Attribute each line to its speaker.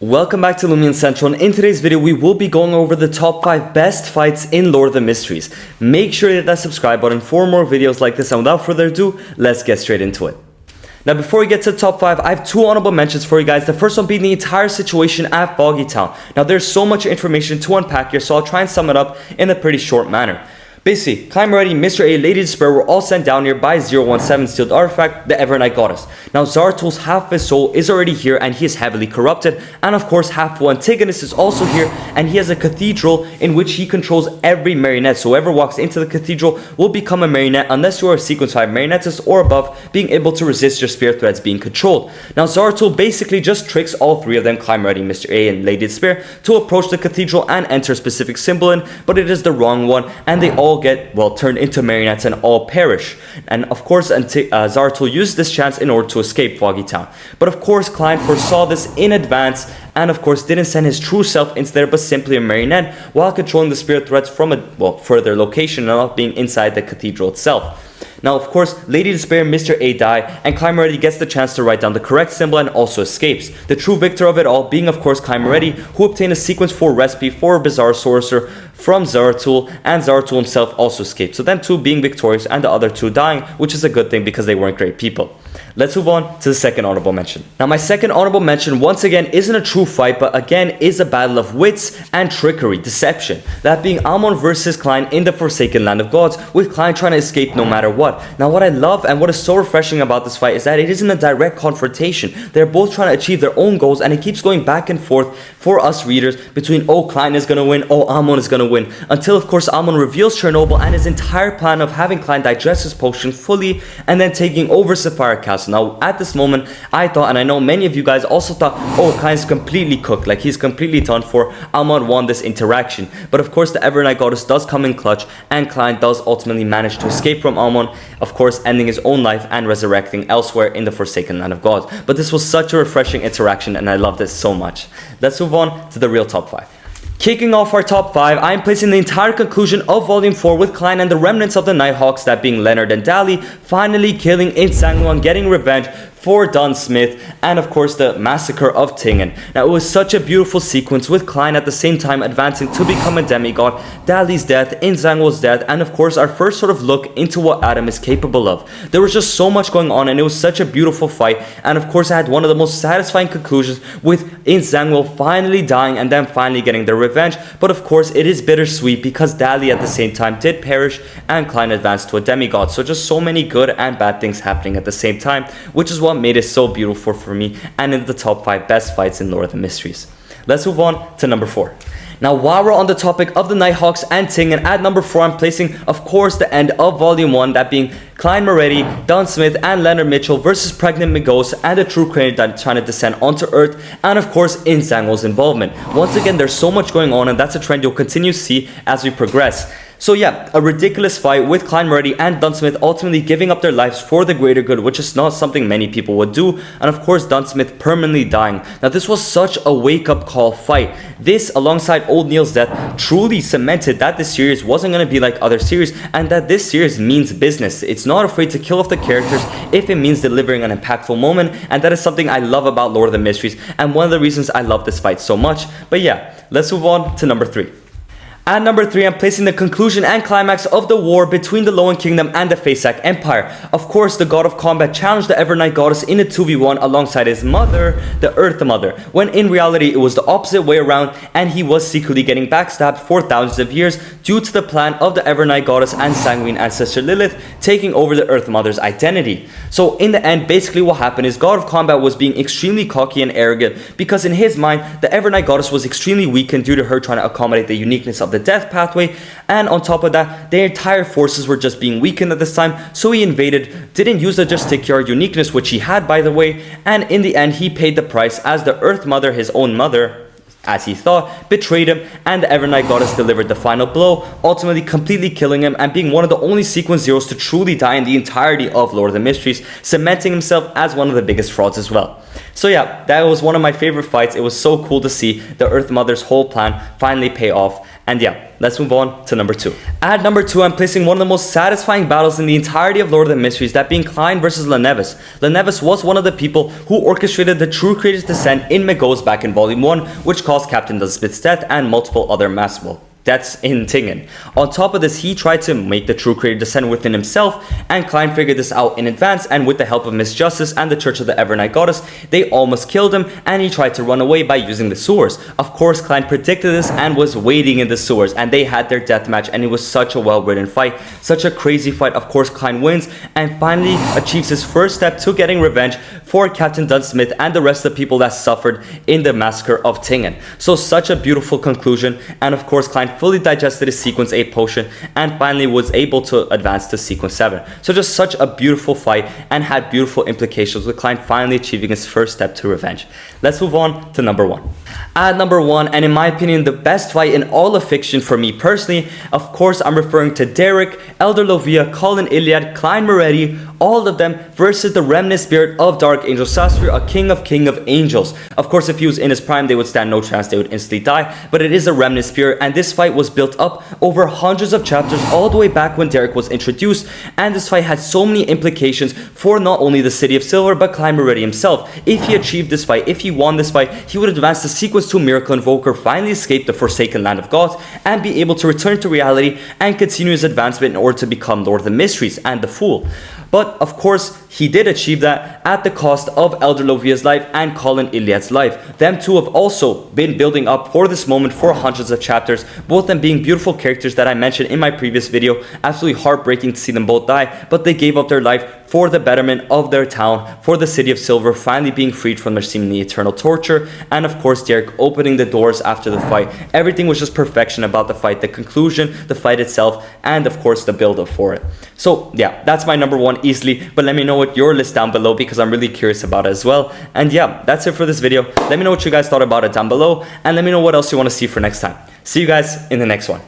Speaker 1: Welcome back to Lumion Central, and in today's video we will be going over the top 5 best fights in Lord of the Mysteries. Make sure to hit that subscribe button for more videos like this, and without further ado, let's get straight into it. Now before we get to the top 5, I have 2 honorable mentions for you guys. The first one being the entire situation at Foggy Town. Now there's so much information to unpack here, so I'll try and sum it up in a pretty short manner. Basically, Climb Ready, Mr. A, Lady Despair were all sent down here by 017 Sealed Artifact, the Evernight Goddess. Now Zarathul's half of his soul is already here and he is heavily corrupted, and of course half of Antigonus is also here, and he has a cathedral in which he controls every marionette. So whoever walks into the cathedral will become a marionette unless you are a sequence 5 marionettist or above, being able to resist your spirit threats being controlled. Now Zarathul basically just tricks all 3 of them, Climb Ready, Mr. A, and Lady Despair, to approach the cathedral and enter a specific symbol in, but it is the wrong one, and they all get, well, turned into marionettes and all perish. And of course Zarathul used this chance in order to escape Foggy Town. But of course Klein foresaw this in advance and of course didn't send his true self into there, but simply a marionette, while controlling the spirit threats from a, well, further location and not being inside the cathedral itself. Now of course Lady Despair and Mr. A die, and Climb Ready gets the chance to write down the correct symbol and also escapes. The true victor of it all being of course Climb Ready, who obtained a sequence 4 recipe for a bizarre sorcerer from Zarathul, and Zarathul himself also escaped. So them 2 being victorious and the other 2 dying, which is a good thing because they weren't great people. Let's move on to the second honorable mention. Now my second honorable mention once again isn't a true fight, but again is a battle of wits and trickery, deception. That being Amon versus Klein in the Forsaken Land of Gods, with Klein trying to escape no matter what. Now what I love and what is so refreshing about this fight is that it isn't a direct confrontation. They're both trying to achieve their own goals, and it keeps going back and forth for us readers between, oh, Klein is gonna win, oh, Amon is gonna win, until of course Amon reveals Chernobyl and his entire plan of having Klein digest his potion fully and then taking over Sapphire Castle. Now at this moment I thought, and I know many of you guys also thought, oh, Klein's completely cooked, like he's completely done for. Amon won this interaction, but of course the Evernight Goddess does come in clutch, and Klein does ultimately manage to escape from Amon, of course ending his own life and resurrecting elsewhere in the Forsaken Land of Gods. But this was such a refreshing interaction and I loved it so much. Let's move on to the real top 5. Kicking off our top 5, I am placing the entire conclusion of Volume 4 with Klein and the remnants of the Nighthawks, that being Leonard and Dali, finally killing Insangwon and getting revenge for Don Smith, and of course the massacre of Tingen. Now it was such a beautiful sequence with Klein at the same time advancing to become a demigod, Dali's death, Insangwon's death, and of course our first sort of look into what Adam is capable of. There was just so much going on and it was such a beautiful fight, and of course I had one of the most satisfying conclusions with Insangwon finally dying and then finally getting their revenge. But of course it is bittersweet because Dali at the same time did perish and Klein advanced to a demigod. So just so many good and bad things happening at the same time, which is what made it so beautiful for me and in the top 5 best fights in Lord of the Mysteries. Let's move on to number 4. Now while we're on the topic of the Nighthawks and Tingen, at number 4 I'm placing of course the end of Volume 1, that being Klein Moretti, Don Smith, and Leonard Mitchell versus Pregnant Migos and the True Crane that trying to descend onto Earth, and of course Insangwon's involvement. Once again there's so much going on, and that's a trend you'll continue to see as we progress. So yeah, a ridiculous fight with Klein Moretti and Don Smith ultimately giving up their lives for the greater good, which is not something many people would do, and of course Don Smith permanently dying. Now this was such a wake-up call fight. This, alongside Old Neil's death, truly cemented that this series wasn't going to be like other series, and that this series means business. It's not afraid to kill off the characters if it means delivering an impactful moment, and that is something I love about Lord of the Mysteries, and one of the reasons I love this fight so much. But yeah, let's move on to number 3. At number 3, I'm placing the conclusion and climax of the war between the Lowen Kingdom and the Faceac Empire. Of course, the God of Combat challenged the Evernight Goddess in a 2v1 alongside his mother, the Earth Mother, when in reality it was the opposite way around, and he was secretly getting backstabbed for thousands of years due to the plan of the Evernight Goddess and Sanguine Ancestor Lilith taking over the Earth Mother's identity. So in the end, basically what happened is God of Combat was being extremely cocky and arrogant because in his mind, the Evernight Goddess was extremely weakened due to her trying to accommodate the uniqueness of the death pathway, and on top of that their entire forces were just being weakened at this time. So he invaded, didn't use the Justiciar uniqueness, which he had by the way, and in the end he paid the price as the Earth Mother, his own mother, as he thought, betrayed him, and the Evernight Goddess delivered the final blow, ultimately completely killing him and being one of the only Sequence Zeros to truly die in the entirety of Lord of the Mysteries, cementing himself as one of the biggest frauds as well. So yeah, that was one of my favorite fights. It was so cool to see the Earth Mother's whole plan finally pay off, and yeah, let's move on to number 2. At number 2, I'm placing one of the most satisfying battles in the entirety of Lord of the Mysteries, that being Klein versus Lenevis. Lenevis was one of the people who orchestrated the True Creator's descent in Magos back in Volume 1, which caused Captain Dunsmith's death and multiple other deaths in Tingen. On top of this, he tried to make the True Creator descend within himself, and Klein figured this out in advance, and with the help of Miss Justice and the Church of the Evernight Goddess, they almost killed him, and he tried to run away by using the sewers. Of course, Klein predicted this and was waiting in the sewers, and they had their death match, and it was such a well-written fight, such a crazy fight. Of course, Klein wins, and finally achieves his first step to getting revenge for Captain Dunsmith and the rest of the people that suffered in the massacre of Tingen. So such a beautiful conclusion, and of course, Klein fully digested his sequence 8 potion and finally was able to advance to sequence 7. So just such a beautiful fight and had beautiful implications, with Klein finally achieving his first step to revenge. Let's move on to number 1. At number 1, and in my opinion the best fight in all of fiction for me personally, of course I'm referring to Derek, Elder Lovia, Colin Iliad, Klein Moretti, all of them versus the remnant spirit of Dark Angel Sastre, a king of angels. Of course, if he was in his prime, they would stand no chance, they would instantly die, but it is a remnant spirit, and this fight was built up over hundreds of chapters all the way back when Derek was introduced, and this fight had so many implications for not only the City of Silver, but Klein Moretti himself. If he achieved this fight, if he won this fight, he would advance to sequence 2 Miracle Invoker, finally escape the Forsaken Land of Gods, and be able to return to reality and continue his advancement in order to become Lord of the Mysteries and the Fool. But of course, he did achieve that at the cost of Elder Lovia's life and Colin Iliad's life. Them two have also been building up for this moment for hundreds of chapters, both them being beautiful characters that I mentioned in my previous video. Absolutely heartbreaking to see them both die, but they gave up their life for the betterment of their town, for the City of Silver finally being freed from their seemingly eternal torture, and of course Derek opening the doors after the fight. Everything was just perfection about the fight, the conclusion, the fight itself, and of course the build-up for it. So yeah, that's my number 1 easily, but let me know what your list down below, because I'm really curious about it as well. And yeah, that's it for this video. Let me know what you guys thought about it down below, and let me know what else you want to see for next time. See you guys in the next one.